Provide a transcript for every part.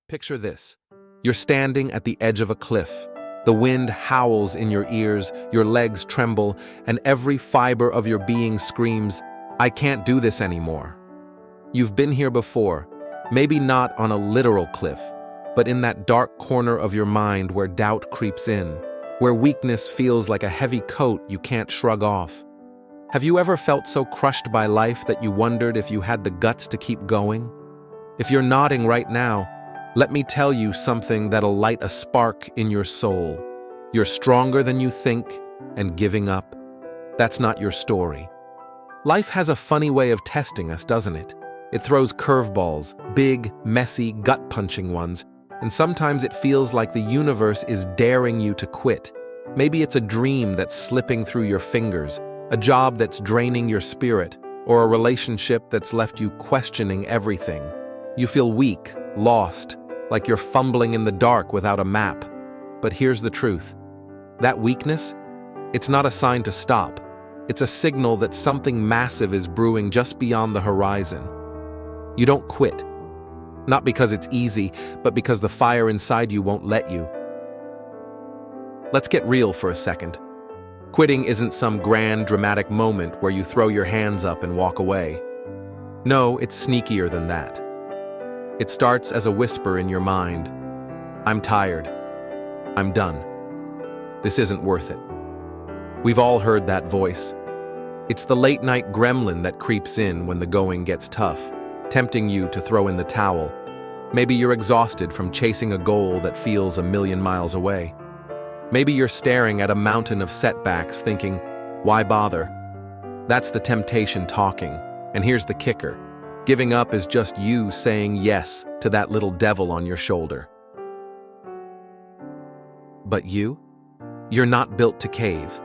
Picture this. You're standing at the edge of a cliff. The wind howls in your ears, your legs tremble, and every fiber of your being screams, "I can't do this anymore." You've been here before, maybe not on a literal cliff, but in that dark corner of your mind where doubt creeps in, where weakness feels like a heavy coat you can't shrug off. Have you ever felt so crushed by life that you wondered if you had the guts to keep going? If you're nodding right now, let me tell you something that'll light a spark in your soul. You're stronger than you think, and giving up, that's not your story. Life has a funny way of testing us, doesn't it? It throws curveballs, big, messy, gut-punching ones, and sometimes it feels like the universe is daring you to quit. Maybe it's a dream that's slipping through your fingers, a job that's draining your spirit, or a relationship that's left you questioning everything. You feel weak, lost, like you're fumbling in the dark without a map. But here's the truth. That weakness, it's not a sign to stop. It's a signal that something massive is brewing just beyond the horizon. You don't quit. Not because it's easy, but because the fire inside you won't let you. Let's get real for a second. Quitting isn't some grand, dramatic moment where you throw your hands up and walk away. No, it's sneakier than that. It starts as a whisper in your mind. I'm tired. I'm done. This isn't worth it. We've all heard that voice. It's the late-night gremlin that creeps in when the going gets tough, tempting you to throw in the towel. Maybe you're exhausted from chasing a goal that feels a million miles away. Maybe you're staring at a mountain of setbacks thinking, why bother? That's the temptation talking. And here's the kicker. Giving up is just you saying yes to that little devil on your shoulder. But you? You're not built to cave.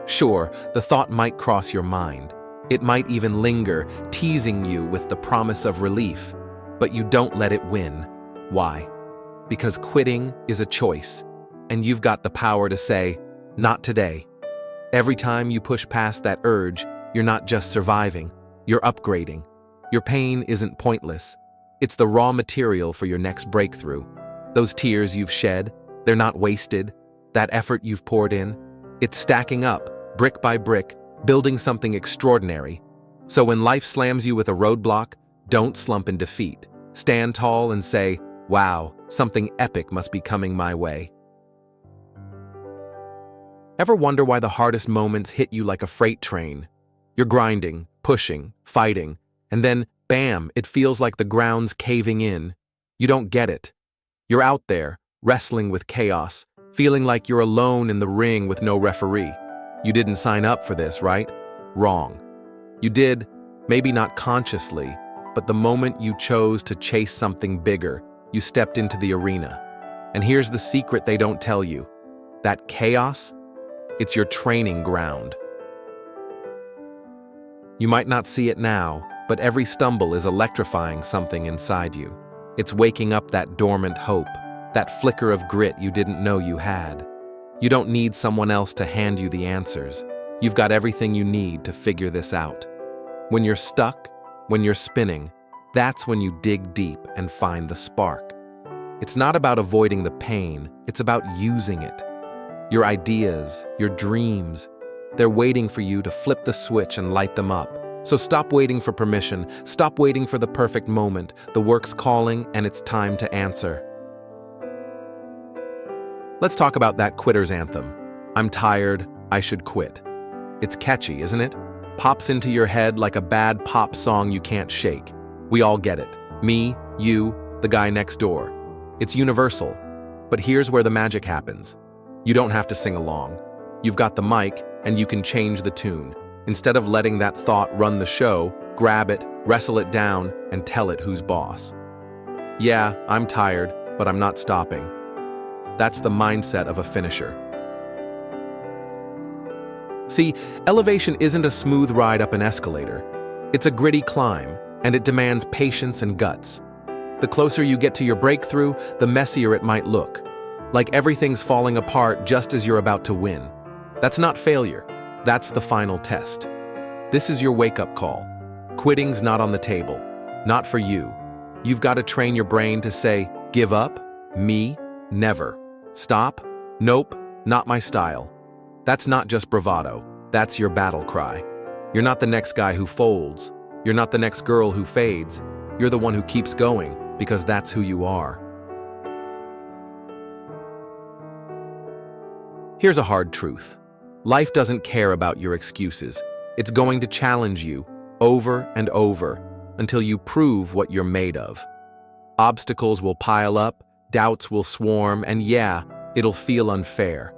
Sure, the thought might cross your mind. It might even linger, teasing you with the promise of relief. But you don't let it win. Why? Because quitting is a choice, and you've got the power to say, not today. Every time you push past that urge, you're not just surviving, you're upgrading. Your pain isn't pointless. It's the raw material for your next breakthrough. Those tears you've shed, they're not wasted. That effort you've poured in, it's stacking up, brick by brick, building something extraordinary. So when life slams you with a roadblock, don't slump in defeat. Stand tall and say, wow, something epic must be coming my way. Ever wonder why the hardest moments hit you like a freight train? You're grinding, pushing, fighting, and then, bam, it feels like the ground's caving in. You don't get it. You're out there, wrestling with chaos, feeling like you're alone in the ring with no referee. You didn't sign up for this, right? Wrong. You did, maybe not consciously, but the moment you chose to chase something bigger, you stepped into the arena. And here's the secret they don't tell you. That chaos, it's your training ground. You might not see it now, but every stumble is electrifying something inside you. It's waking up that dormant hope, that flicker of grit you didn't know you had. You don't need someone else to hand you the answers. You've got everything you need to figure this out. When you're stuck, when you're spinning, that's when you dig deep and find the spark. It's not about avoiding the pain, it's about using it. Your ideas, your dreams, they're waiting for you to flip the switch and light them up. So stop waiting for permission, stop waiting for the perfect moment. The work's calling and it's time to answer. Let's talk about that quitter's anthem. I'm tired, I should quit. It's catchy, isn't it? Pops into your head like a bad pop song you can't shake. We all get it. Me, you, the guy next door. It's universal. But here's where the magic happens. You don't have to sing along. You've got the mic and you can change the tune. Instead of letting that thought run the show, grab it, wrestle it down, and tell it who's boss. Yeah, I'm tired, but I'm not stopping. That's the mindset of a finisher. See, elevation isn't a smooth ride up an escalator. It's a gritty climb, and it demands patience and guts. The closer you get to your breakthrough, the messier it might look. Like everything's falling apart just as you're about to win. That's not failure. That's the final test. This is your wake-up call. Quitting's not on the table. Not for you. You've got to train your brain to say, Give up? Me? Never. Stop? Nope, not my style. That's not just bravado, that's your battle cry. You're not the next guy who folds. You're not the next girl who fades. You're the one who keeps going, because that's who you are. Here's a hard truth. Life doesn't care about your excuses. It's going to challenge you over and over until you prove what you're made of. Obstacles will pile up, doubts will swarm, and yeah, it'll feel unfair.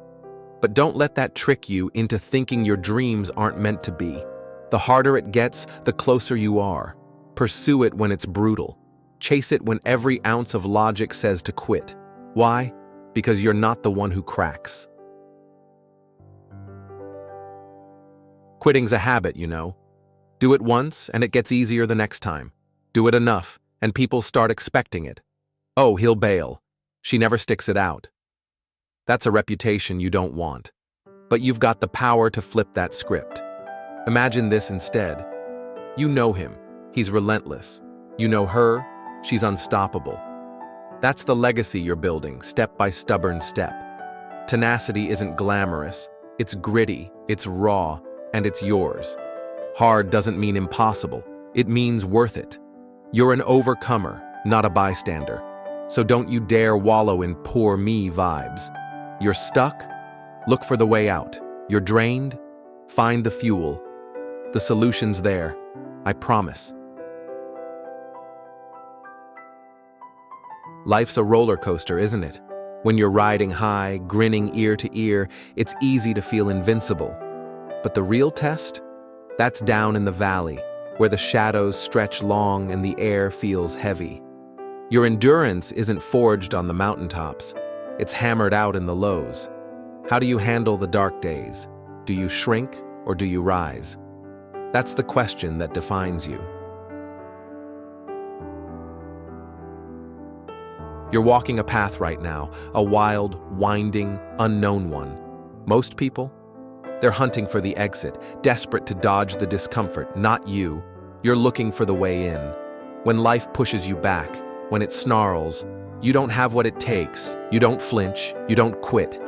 But don't let that trick you into thinking your dreams aren't meant to be. The harder it gets, the closer you are. Pursue it when it's brutal. Chase it when every ounce of logic says to quit. Why? Because you're not the one who cracks. Quitting's a habit, you know. Do it once, and it gets easier the next time. Do it enough, and people start expecting it. Oh, he'll bail. She never sticks it out. That's a reputation you don't want. But you've got the power to flip that script. Imagine this instead. You know him. He's relentless. You know her. She's unstoppable. That's the legacy you're building, step by stubborn step. Tenacity isn't glamorous. It's gritty, it's raw, and it's yours. Hard doesn't mean impossible. It means worth it. You're an overcomer, not a bystander. So don't you dare wallow in poor me vibes. You're stuck? Look for the way out. You're drained? Find the fuel. The solution's there. I promise. Life's a roller coaster, isn't it? When you're riding high, grinning ear to ear, it's easy to feel invincible. But the real test? That's down in the valley, where the shadows stretch long and the air feels heavy. Your endurance isn't forged on the mountaintops. It's hammered out in the lows. How do you handle the dark days? Do you shrink or do you rise? That's the question that defines you. You're walking a path right now, a wild, winding, unknown one. Most people? They're hunting for the exit, desperate to dodge the discomfort, not you. You're looking for the way in. When life pushes you back, when it snarls, you don't have what it takes. You don't flinch, you don't quit.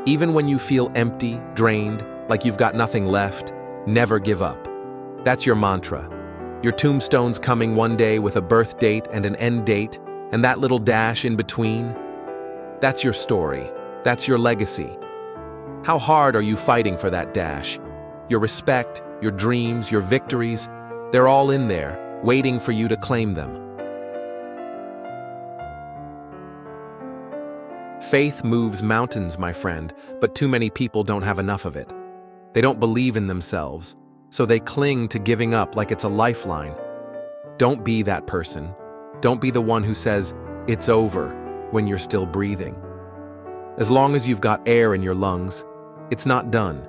Even when you feel empty, drained, like you've got nothing left, never give up. That's your mantra. Your tombstone's coming one day with a birth date and an end date, and that little dash in between. That's your story. That's your legacy. How hard are you fighting for that dash? Your respect, your dreams, your victories, they're all in there, waiting for you to claim them. Faith moves mountains, my friend, but too many people don't have enough of it. They don't believe in themselves, so they cling to giving up like it's a lifeline. Don't be that person. Don't be the one who says, "It's over," when you're still breathing. As long as you've got air in your lungs, it's not done.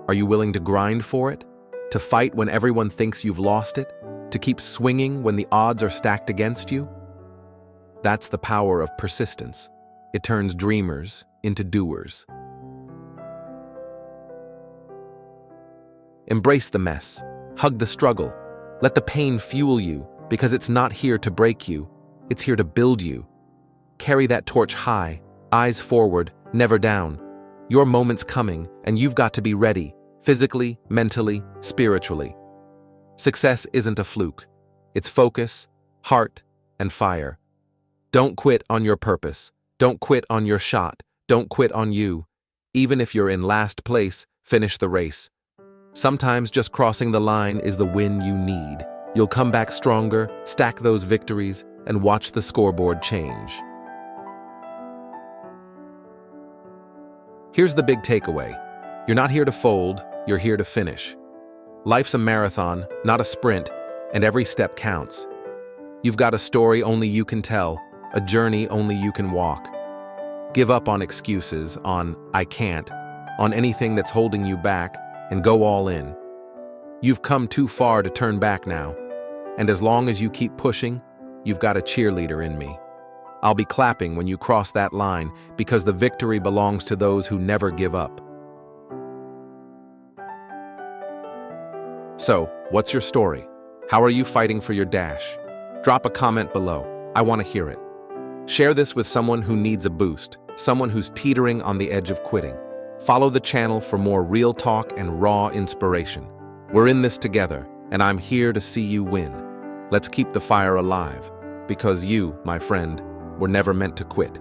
Are you willing to grind for it? To fight when everyone thinks you've lost it? To keep swinging when the odds are stacked against you? That's the power of persistence. It turns dreamers into doers. Embrace the mess. Hug the struggle. Let the pain fuel you, because it's not here to break you. It's here to build you. Carry that torch high, eyes forward, never down. Your moment's coming, and you've got to be ready, physically, mentally, spiritually. Success isn't a fluke. It's focus, heart, and fire. Don't quit on your purpose. Don't quit on your shot. Don't quit on you. Even if you're in last place, finish the race. Sometimes just crossing the line is the win you need. You'll come back stronger, stack those victories, and watch the scoreboard change. Here's the big takeaway. You're not here to fold, you're here to finish. Life's a marathon, not a sprint, and every step counts. You've got a story only you can tell, a journey only you can walk. Give up on excuses, on "I can't," on anything that's holding you back, and go all in. You've come too far to turn back now, and as long as you keep pushing, you've got a cheerleader in me. I'll be clapping when you cross that line, because the victory belongs to those who never give up. So, what's your story? How are you fighting for your dash? Drop a comment below. I want to hear it. Share this with someone who needs a boost, someone who's teetering on the edge of quitting. Follow the channel for more real talk and raw inspiration. We're in this together, and I'm here to see you win. Let's keep the fire alive, because you, my friend, were never meant to quit.